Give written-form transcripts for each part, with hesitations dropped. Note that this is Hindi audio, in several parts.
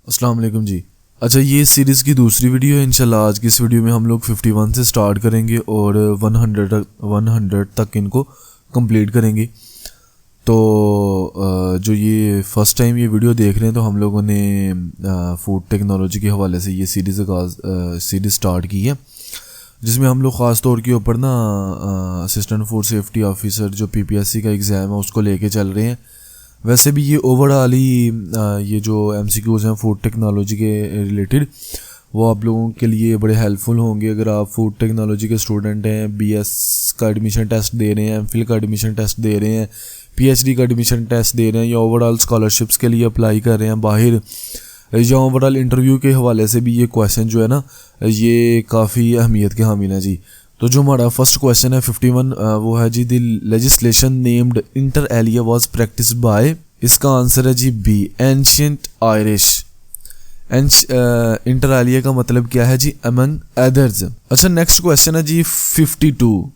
अस्सलाम वालेकुम जी। अच्छा, ये सीरीज़ की दूसरी वीडियो है। इंशाल्लाह आज की इस वीडियो में हम लोग 51 से स्टार्ट करेंगे और 100 तक इनको कंप्लीट करेंगे। तो जो ये फ़र्स्ट टाइम ये वीडियो देख रहे हैं तो हम लोगों ने फूड टेक्नोलॉजी के हवाले से ये सीरीज़ स्टार्ट की है, जिसमें हम लोग ख़ास तौर के ऊपर ना असिस्टेंट फूड सेफ्टी ऑफिसर जो PPSC का एग्ज़ाम है उसको लेके चल रहे हैं। वैसे भी ये ओवरऑल ही ये जो MCQs हैं फूड टेक्नोलॉजी के रिलेटेड वो आप लोगों के लिए बड़े हेल्पफुल होंगे। अगर आप फूड टेक्नोलॉजी के स्टूडेंट हैं, BS का एडमिशन टेस्ट दे रहे हैं, MPhil का एडमिशन टेस्ट दे रहे हैं, PhD का एडमिशन टेस्ट दे रहे हैं, या ओवरऑल स्कॉलरशिप्स के लिए अप्लाई कर रहे हैं बाहर, या ओवरऑल इंटरव्यू के हवाले से भी ये क्वेश्चन जो है ना ये काफ़ी अहमियत के हामिल हैं जी। तो जो हमारा फर्स्ट क्वेश्चन है 51 वो है जी, the legislation named inter alia was practice by. इसका आंसर है जी B, ancient Irish. Inter alia का मतलब क्या है जी, अमंग अदर्स। अच्छा, नेक्स्ट क्वेश्चन है जी 52,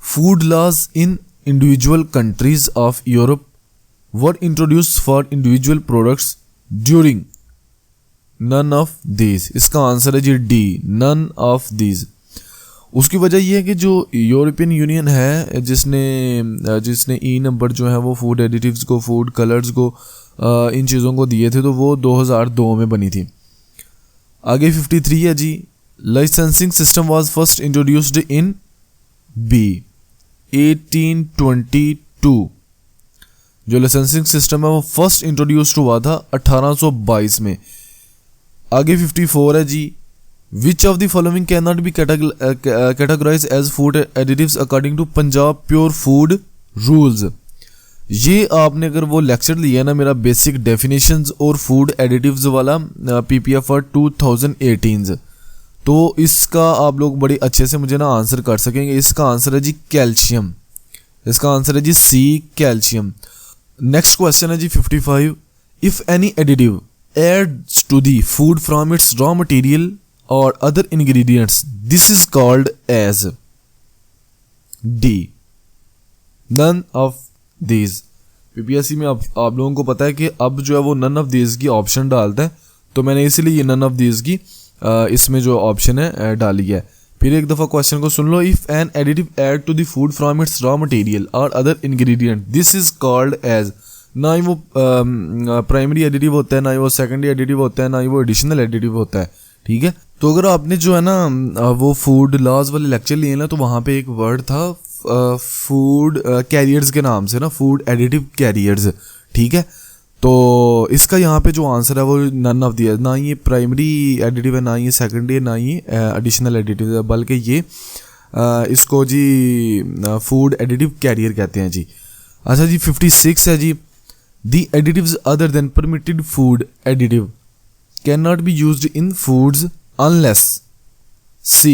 food laws in individual countries of Europe were introduced for individual products during none of these. इसका आंसर है जी डी, नन ऑफ दीज। उसकी वजह यह है कि जो यूरोपियन यूनियन है जिसने ई नंबर जो है वो फूड एडिटिव्स को, फूड कलर्स को, इन चीज़ों को दिए थे, तो वो 2002 में बनी थी। आगे 53 है जी, licensing system was first introduced in B 1822। जो लाइसेंसिंग सिस्टम है वो फर्स्ट इंट्रोड्यूस्ड हुआ था 1822 में। आगे 54 है जी, Which of the following cannot be categorized as food additives according to Punjab Pure Food Rules। ये आपने अगर वो लेक्चर लिया ना मेरा बेसिक डेफिनेशंस और फूड एडिटिव्स वाला PPFR 2018, तो इसका आप लोग बड़े अच्छे से मुझे ना आंसर कर सकेंगे। इसका आंसर है जी कैल्शियम। इसका आंसर है जी सी, कैल्शियम। नेक्स्ट क्वेश्चन है जी 55, if any additive adds to the food from its raw material or other ingredients, this is called as D, none of these। PPSC में आप लोगों को पता है कि अब जो है वो none of these की ऑप्शन डालता है, तो मैंने इसलिए ये none of these की इसमें जो ऑप्शन है डाली है। फिर एक दफ़ा क्वेश्चन को सुन लो, if an additive add to the food from its raw material or other ingredient, this is called as. ना ही वो प्राइमरी एडिटिव होता है, ना ही वो सेकेंडरी एडिटिव होता है, ना ही वो एडिशनल एडिटिव होता है। ठीक है, तो अगर आपने जो है ना वो फूड लॉज वाले लेक्चर लिए ना, तो वहाँ पे एक वर्ड था फूड कैरियर्स के नाम से ना, फूड एडिटिव कैरियर्स। ठीक है, तो इसका यहाँ पे जो आंसर है वो नन ऑफ दिया, ना ये प्राइमरी एडिटिव है, ना ये सेकेंडरी है, ना ये एडिशनल एडिटिव है, बल्कि ये इसको जी फूड एडिटिव कैरियर कहते हैं जी। अच्छा जी 56 है जी, the additives other than permitted food additive cannot be used in foods unless C,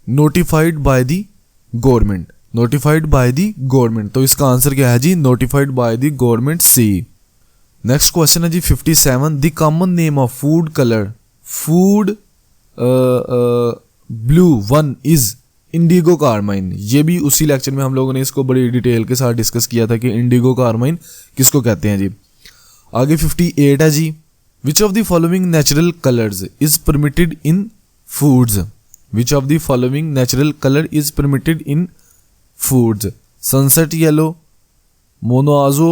notified by the government। notified by the government, तो इसका आंसर क्या है जी, notified by the government, C। Next question है जी 57, the common name of food color food blue one is indigo carmine। ये भी उसी लेक्चर में हम लोगों ने इसको बड़ी डिटेल के साथ डिस्कस किया था कि इंडिगो कार्माइन किसको कहते हैं जी। आगे 58 है जी, Which of the following natural colors is permitted in foods? Which of the following natural color is permitted in foods? Sunset yellow, monoazo,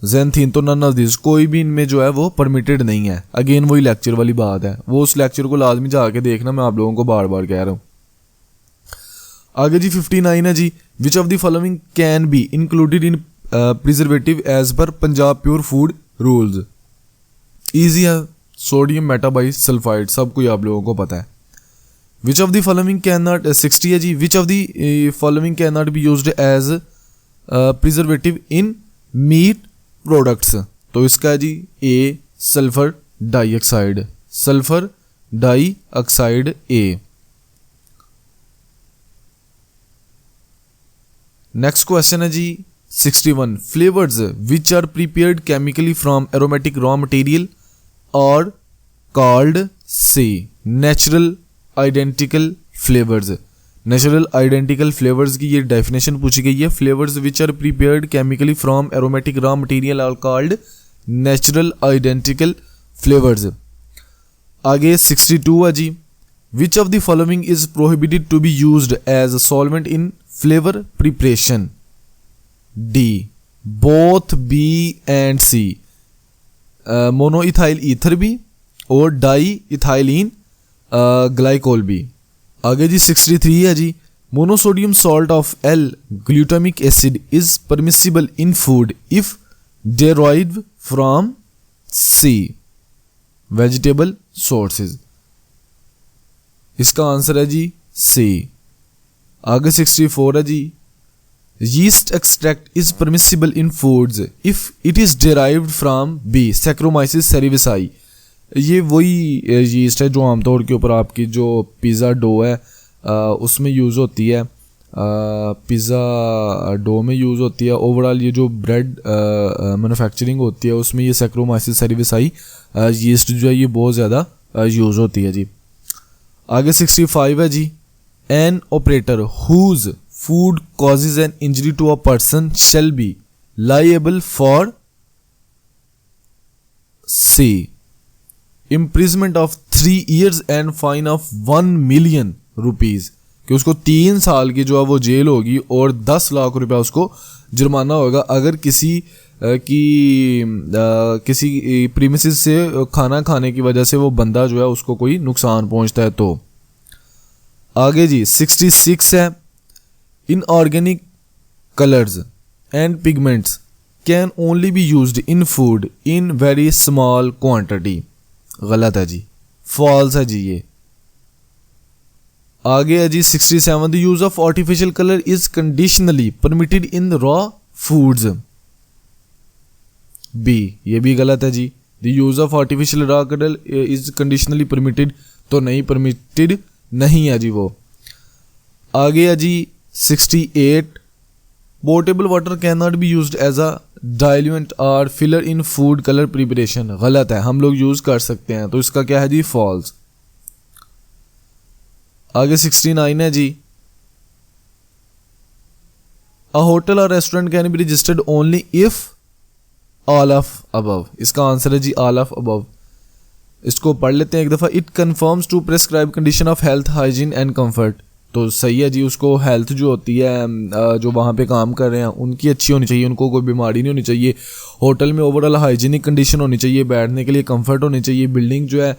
xanthin। तो none of these, कोई भी इनमें जो है वो परमिटेड नहीं है। अगेन वही लेक्चर वाली बात है, वो उस लेक्चर को लाजमी जाके देखना, मैं आप लोगों को बार बार कह रहा हूँ। आगे जी 59 है जी, Which of the following can be included in preservative as per Punjab Pure Food Rules? Easy है, सोडियम मेटाबाइस सल्फाइड, सब कोई आप लोगों को पता है। Which of the following can not 60 है जी, which of the following can not be used as preservative in meat products. तो इसका है जी A, sulphur dioxide, sulphur dioxide A. Next question है जी 61, flavours which are prepared chemically from aromatic raw material are called C, natural identical flavours. Natural identical flavours की ये डेफिनेशन पूछी गई है, flavours which are prepared chemically from aromatic raw material are called natural identical flavours. आगे 62 है जी, which of the following is prohibited to be used as a solvent in flavour preparation? D both B and C, monoethyl ether भी और डाई इथाइलिन ग्लाइकोल भी। आगे जी 63 है जी, monosodium salt of L glutamic acid is permissible in food if derived from C vegetable sources. इसका आंसर है जी सी। आगे 64 है जी, yeast extract is permissible in foods if it is derived from B Saccharomyces cerevisiae। ये वही यीस्ट है जो आमतौर के ऊपर आपकी जो पिज़्ज़ा डो है उसमें यूज़ होती है, पिज़्ज़ा डो में यूज़ होती है। ओवरऑल ये जो ब्रेड मैन्युफैक्चरिंग होती है उसमें ये Saccharomyces cerevisiae यीस्ट जो है ये बहुत ज़्यादा यूज़ होती है जी। आगे 65 है जी, an operator whose food causes an injury to a person shall be liable for C imprisonment of 3 years and fine of 1 million rupees, कि उसको 3 साल की जो है वो जेल होगी और 10 लाख रुपया उसको जुर्माना होगा अगर किसी प्रीमिसेस से खाना खाने की वजह से वो बंदा जो है उसको कोई नुकसान पहुंचता है तो। आगे जी 66 है, inorganic colors and pigments can only be used in food in very small quantity। गलत है जी, false है जी ये। आगे है जी 67, the use of artificial color is conditionally permitted in raw foods। B ये भी गलत है जी, the use of artificial raw color is conditionally permitted तो नहीं, permitted नहीं है जी वो। आगे है जी 68, portable water can not be used as a diluent or filler in food colour preparation. गलत है, हम लोग यूज कर सकते हैं तो इसका क्या है जी फॉल्स। आगे 69 है जी, अ होटल और restaurant can be registered only if all of above. इसका आंसर है जी ऑल ऑफ अबव। इसको पढ़ लेते हैं एक दफा। It confirms to prescribe condition of health, hygiene and comfort. तो सही है जी, उसको हेल्थ जो होती है जो वहाँ पे काम कर रहे हैं उनकी अच्छी होनी चाहिए, उनको कोई बीमारी नहीं होनी चाहिए। होटल में ओवरऑल हाइजीनिक कंडीशन होनी चाहिए, बैठने के लिए कंफर्ट होनी चाहिए, बिल्डिंग जो है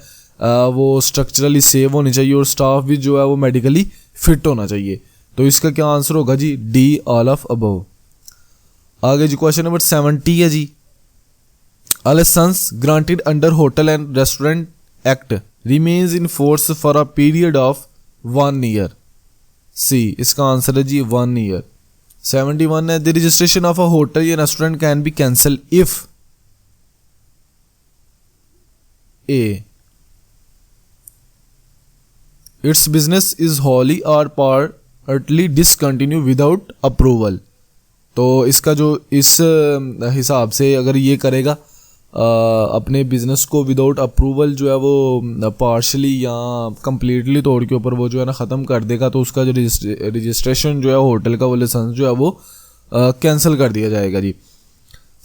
वो स्ट्रक्चरली सेव होनी चाहिए और स्टाफ भी जो है वो मेडिकली फिट होना चाहिए। तो इसका क्या आंसर होगा जी डी ऑल ऑफ अबव। आगे जी क्वेश्चन नंबर 70 है जी, a license granted under hotel and restaurant act remains in force for a period of 1 year. C इसका आंसर है जी 1 ईयर। 71 है, the registration of a hotel या restaurant can be cancel if uh its business is wholly और पार्टली डिसकंटिन्यू विदाउट अप्रूवल। तो इसका जो इस हिसाब से अगर ये करेगा अपने बिजनेस को विदाउट अप्रूवल जो है वो पार्शली या कंप्लीटली तौर के ऊपर वो जो है ना ख़त्म कर देगा तो उसका जो रजिस्ट्रेशन जो है होटल का वो लाइसेंस जो है वो कैंसिल कर दिया जाएगा जी।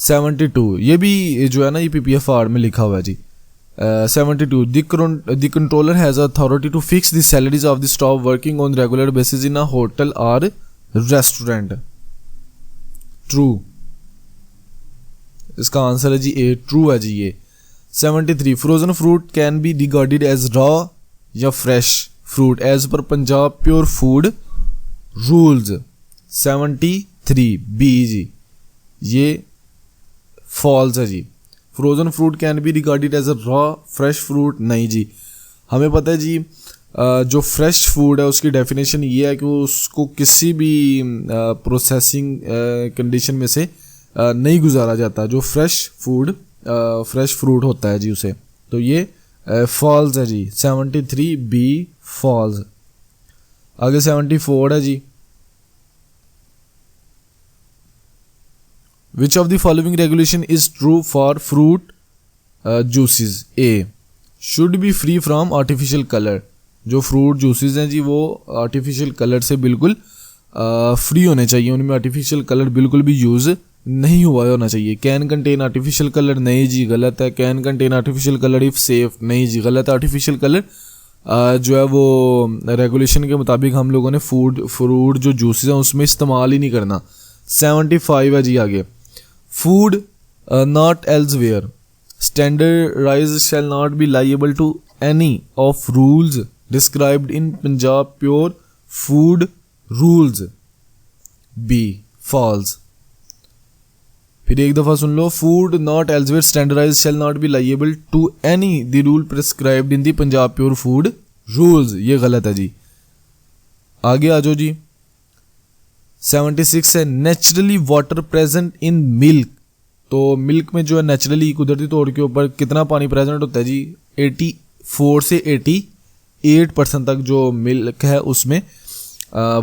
72 ये भी जो है ना ये PPFR में लिखा हुआ है जी। 72 the controller has authority to fix the salaries of the staff working on regular basis in a hotel और रेस्टोरेंट। ट्रू, इसका आंसर है जी ए, ट्रू है जी ये। 73 frozen fruit can be regarded as raw या fresh fruit as per Punjab pure food rules. 73 B जी ये फॉल्स है जी। Frozen fruit can be regarded as a raw fresh fruit नहीं जी। हमें पता है जी जो फ्रेश फूड है उसकी डेफिनेशन ये है कि उसको किसी भी प्रोसेसिंग कंडीशन में से नहीं गुजारा जाता। जो फ्रेश फ्रूट होता है जी उसे, तो ये फॉल्स है जी। 73 बी फॉल्स। आगे 74 है जी, which of the following regulation is true for fruit juices? A should be free from artificial colour. जो फ्रूट जूसेस हैं जी वो आर्टिफिशियल कलर से बिल्कुल फ्री होने चाहिए, उनमें आर्टिफिशियल कलर बिल्कुल भी यूज़ नहीं हुआ होना चाहिए। कैन कंटेन आर्टिफिशियल कलर, नहीं जी गलत है। Can contain artificial colour if safe, नहीं जी गलत है। आर्टिफिशियल कलर जो है वो रेगुलेशन के मुताबिक हम लोगों ने फ्रूट जो जूसेस हैं उसमें इस्तेमाल ही नहीं करना। 75 है जी आगे। Food not elsewhere, standardise shall not be liable to any of rules described in Punjab pure food rules, B false. फिर एक दफ़ा सुन लो, food not elsewhere standardise shall not be liable to any the rule prescribed in the Punjab pure food rules, ये गलत है जी। आगे आ जाओ जी। 76 है naturally water present in milk, तो मिल्क में जो है नेचुरली कुदरती तौर के ऊपर कितना पानी प्रेजेंट होता है जी? 84 से 88% तक जो मिल्क है उसमें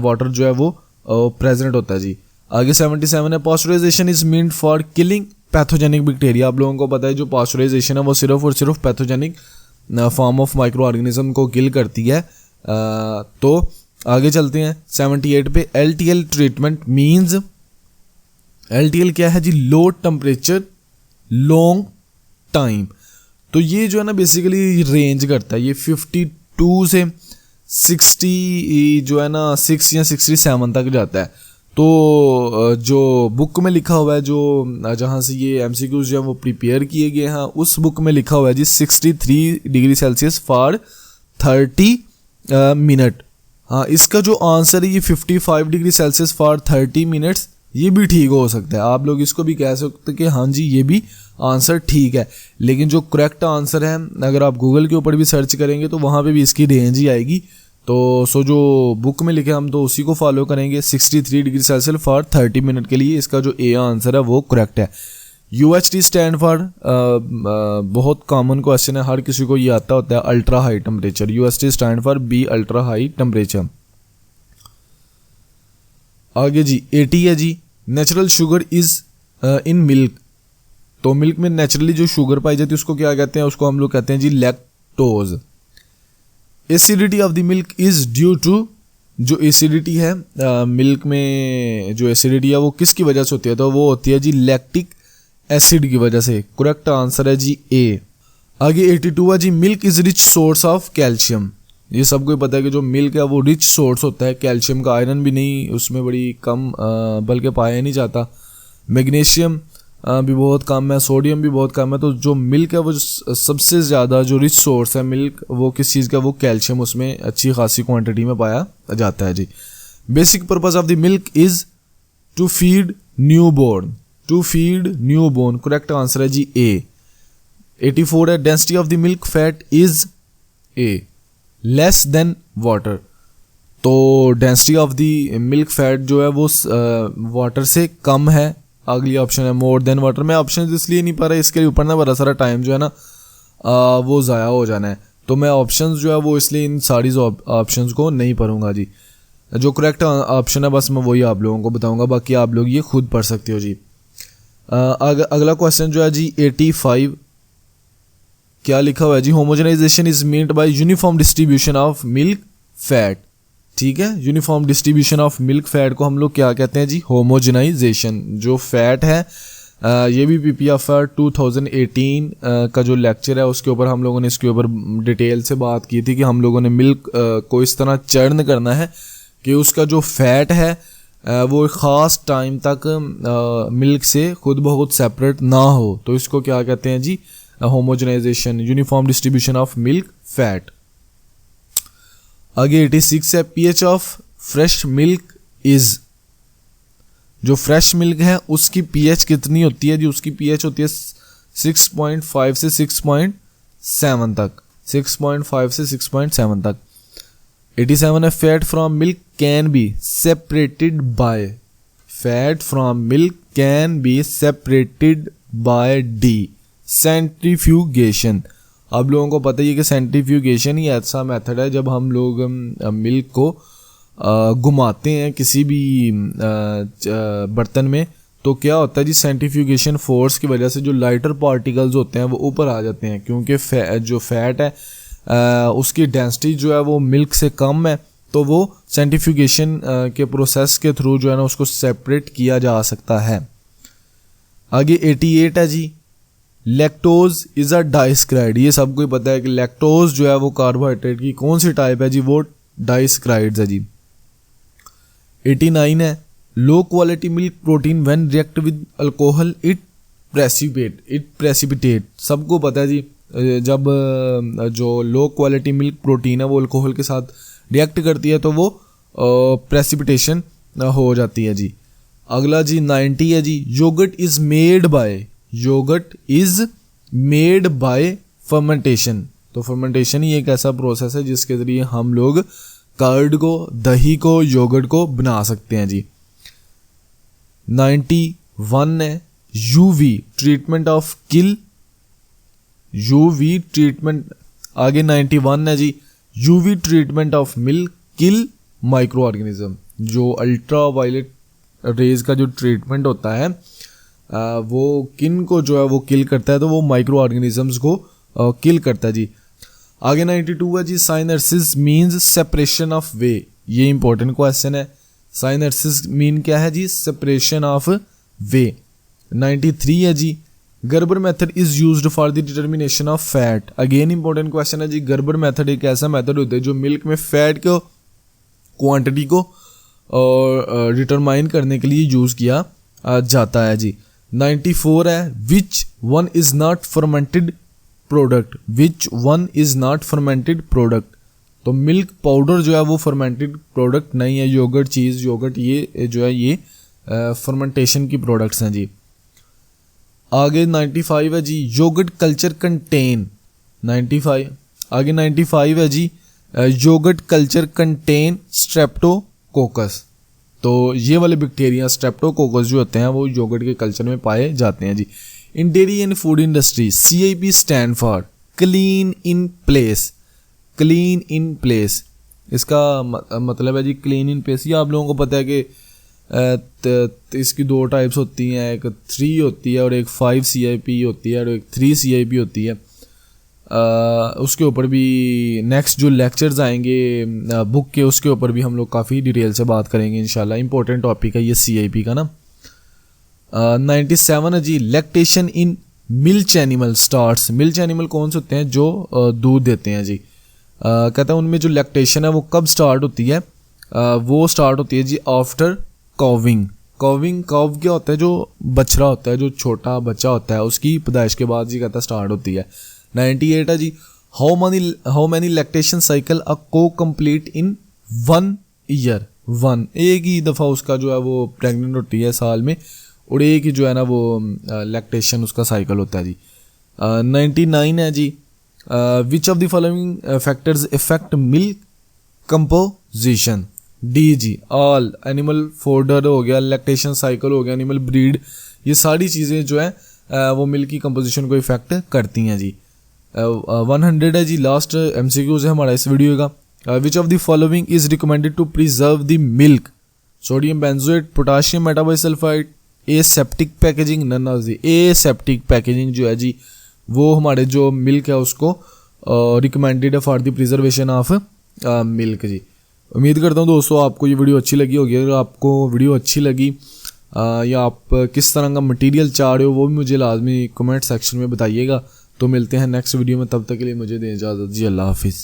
वाटर जो है वो प्रेजेंट होता है जी। आगे 77 है pasteurization is meant for killing pathogenic bacteria. आप लोगों को पता है जो पास्चराइजेशन है वो सिर्फ और सिर्फ pathogenic form of micro organism को किल करती है। तो आगे चलते हैं 78 पे। LTL ट्रीटमेंट मीन्स, LTL क्या है जी? Low temperature long time. तो ये जो है ना बेसिकली रेंज करता है, ये 52 से 60 जो है ना 6 या 67 तक जाता है। तो जो बुक में लिखा हुआ है, जो जहाँ से ये MCQs जो है वो प्रिपेयर किए गए हैं, उस बुक में लिखा हुआ है जी 63 डिग्री सेल्सियस फॉर 30 मिनट। हाँ, इसका जो आंसर है ये 55 डिग्री सेल्सियस फॉर 30 मिनट्स, ये भी ठीक हो सकता है। आप लोग इसको भी कह सकते हैं कि हाँ जी ये भी आंसर ठीक है, लेकिन जो करेक्ट आंसर है अगर आप गूगल के ऊपर भी सर्च करेंगे तो वहाँ पे भी इसकी रेंज ही आएगी। तो जो बुक में लिखे हम तो उसी को फॉलो करेंगे। 63 डिग्री सेल्सियस फॉर 30 मिनट के लिए इसका जो ए आंसर है वो करेक्ट है। UHT स्टैंड फॉर, बहुत कॉमन क्वेश्चन है, हर किसी को ये आता होता है, ultra high temperature. UHT stand for B ultra high temperature. आगे जी 80 है जी natural sugar is in milk. तो मिल्क में नेचुरली जो शुगर पाई जाती है उसको क्या कहते हैं? उसको हम लोग कहते हैं जी lactose. Acidity of the milk is due to, जो एसिडिटी है मिल्क में जो एसिडिटी है वो किसकी वजह से होती है? तो वो होती है जी लैक्टिक एसिड की वजह से। करेक्ट आंसर है जी ए। आगे 82 है जी milk is rich source of calcium. ये सबको पता है कि जो मिल्क है वो रिच सोर्स होता है कैल्शियम का। आयरन भी नहीं उसमें, बड़ी कम बल्कि पाया नहीं जाता। मैग्नीशियम भी बहुत कम है, सोडियम भी बहुत कम है। तो जो मिल्क है वो सबसे ज़्यादा जो रिच सोर्स है मिल्क, वो किस चीज़ का? वो कैल्शियम उसमें अच्छी खासी क्वांटिटी में पाया जाता है जी। Basic purpose of the milk is to feed newborn, to feed newborn. Correct answer है जी ए। 84 है density of the milk fat is uh less than water. तो density of the milk fat जो है वो वाटर से कम है। अगली ऑप्शन है मोर देन वाटर। मैं ऑप्शन इसलिए नहीं पा रहा, इसके ऊपर ना बड़ा सारा टाइम जो है ना वो ज़ाया हो जाना है, तो मैं ऑप्शंस जो है वो इसलिए इन सारी ऑप्शंस को नहीं पढ़ूंगा जी। जो करेक्ट ऑप्शन है बस मैं वही आप लोगों को बताऊंगा, बाकी आप लोग ये खुद पढ़ सकते हो जी। अगला क्वेश्चन जो है जी 85, क्या लिखा हुआ है जी? Homogenisation is meant by uniform distribution of milk fat. ठीक है, uniform distribution of milk fat को हम लोग क्या कहते हैं जी? होमोजेनाइजेशन। जो फैट है ये भी PPFR 2018 का जो लेक्चर है उसके ऊपर हम लोगों ने इसके ऊपर डिटेल से बात की थी कि हम लोगों ने मिल्क को इस तरह चर्न करना है कि उसका जो फैट है वो ख़ास टाइम तक मिल्क से खुद ब खुद सेपरेट ना हो। तो इसको क्या कहते हैं जी? Homogenisation, uniform distribution of milk fat. आगे 86 है pH of fresh milk is. जो फ्रेश मिल्क है उसकी pH कितनी होती है जी? उसकी pH होती है 6.5 से 6.7 तक, 6.5 से 6.7 तक। 87 है fat from milk can be separated by, fat from milk can be separated by D centrifugation. आप लोगों को पता ही है कि सेंट्रीफ्यूगेशन ही ऐसा मेथड है जब हम लोग मिल्क को घुमाते हैं किसी भी बर्तन में, तो क्या होता है जी? सेंट्रीफ्यूगेशन फोर्स की वजह से जो लाइटर पार्टिकल्स होते हैं वो ऊपर आ जाते हैं, क्योंकि जो फैट है उसकी डेंसिटी जो है वो मिल्क से कम है, तो वो सेंट्रीफ्यूगेशन के प्रोसेस के थ्रू जो है ना उसको सेपरेट किया जा सकता है। आगे 88 है जी, लैक्टोज इज़ अ डाइस्क्राइड। ये सबको ही पता है कि लैक्टोज जो है वो कार्बोहाइड्रेट की कौन सी टाइप है जी, वो डाइस्क्राइड्स है जी। 89 है, low quality milk protein when react with alcohol it precipitate. सबको पता है जी, जब जो लो क्वालिटी मिल्क प्रोटीन है वो अल्कोहल के साथ रिएक्ट करती है तो वो प्रेसिपिटेशन हो जाती है जी। अगला जी 90 है जी, yogurt is made by fermentation. तो फर्मेंटेशन ही एक ऐसा प्रोसेस है जिसके ज़रिए हम लोग कर्ड को, दही को, योगर्ट को बना सकते हैं जी। 91 है, UV treatment of kill, UV treatment. आगे 91 है जी, UV treatment of milk kill microorganism. जो अल्ट्रा वायलेट रेज का जो ट्रीटमेंट होता है वो किन को जो है वो किल करता है, तो वो माइक्रो ऑर्गेनिजम्स को किल करता है जी। आगे 92 है जी, साइनर्सिस मीन्स सेपरेशन ऑफ वे। ये इंपॉर्टेंट क्वेश्चन है। साइनर्सिस मीन क्या है जी, सेपरेशन ऑफ वे। 93 है जी, Gerber method is used for the determination of fat. Again important question है जी, गर्बर मेथड एक ऐसा मेथड होता है जो मिल्क में फैट को क्वांटिटी को डिटरमाइन करने के लिए यूज़ किया जाता है जी। 94 है, which one is not fermented product, which one is not fermented product. तो मिल्क पाउडर जो है वो फर्मेंटेड प्रोडक्ट नहीं है, योगर्ट, चीज़, योगर्ट ये जो है ये फर्मेंटेशन की प्रोडक्ट्स हैं जी। आगे 95 है जी, योगर्ट कल्चर कंटेन 95। आगे 95 है जी, योगर्ट कल्चर कंटेन स्ट्रेप्टोकोकस। तो ये वाले बैक्टीरिया स्ट्रेप्टोकोकस जो होते हैं वो योगर्ट के कल्चर में पाए जाते हैं जी। In dairy and food industry CIP stand for clean in place. Clean in place इसका मतलब है जी क्लीन इन प्लेस। ये आप लोगों को पता है कि इसकी 2 टाइप्स होती हैं, एक 3 होती है और एक 5 CIP होती है और एक 3 CIP होती है। उसके ऊपर भी नेक्स्ट जो लेक्चर्स आएंगे बुक के उसके ऊपर भी हम लोग काफ़ी डिटेल से बात करेंगे इंशाल्लाह। इंपॉर्टेंट टॉपिक है ये CIP का ना। 97 है जी, lactation in milch animal starts. Milch animal कौन से होते हैं, जो दूध देते हैं जी। कहता है उनमें जो लैक्टेशन है वो कब स्टार्ट होती है, वो स्टार्ट होती है जी आफ्टर कॉविंग। कॉव क्या होता है, जो बछड़ा होता है, जो छोटा बच्चा होता है उसकी पैदाइश के बाद जी कहता है स्टार्ट होती है। 98 है जी, हाउ मैनी लैक्टेशन साइकिल अ को कंप्लीट इन 1 ईयर। 1 एक ही दफ़ा उसका जो है वो प्रेग्नेंट होती है साल में, और एक ही जो है ना वो लैक्टेशन उसका साइकिल होता है जी। 99 है जी, which of the following factors effect milk composition. D जी, ऑल। एनिमल फोडर हो गया, लैक्टेशन साइकिल हो गया, एनिमल ब्रीड, ये सारी चीज़ें जो है वो मिल्क की कंपोजिशन को इफेक्ट करती हैं जी। 100 है जी, लास्ट MCQs है हमारा इस वीडियो का। Which of the following is recommended to preserve the milk, sodium benzoate, potassium metabisulphite, aseptic packaging, none of the. Aseptic packaging जो है जी वो हमारे जो मिल्क है उसको रिकमेंडेड है for the preservation of milk जी। उम्मीद करता हूँ दोस्तों आपको ये वीडियो अच्छी लगी होगी। अगर आपको वीडियो अच्छी लगी या आप किस तरह का मटेरियल चाह रहे हो वो भी मुझे लाजमी कमेंट सेक्शन में बताइएगा। तो मिलते हैं नेक्स्ट वीडियो में, तब तक के लिए मुझे दें इजाज़त जी, अल्लाह हाफिज़।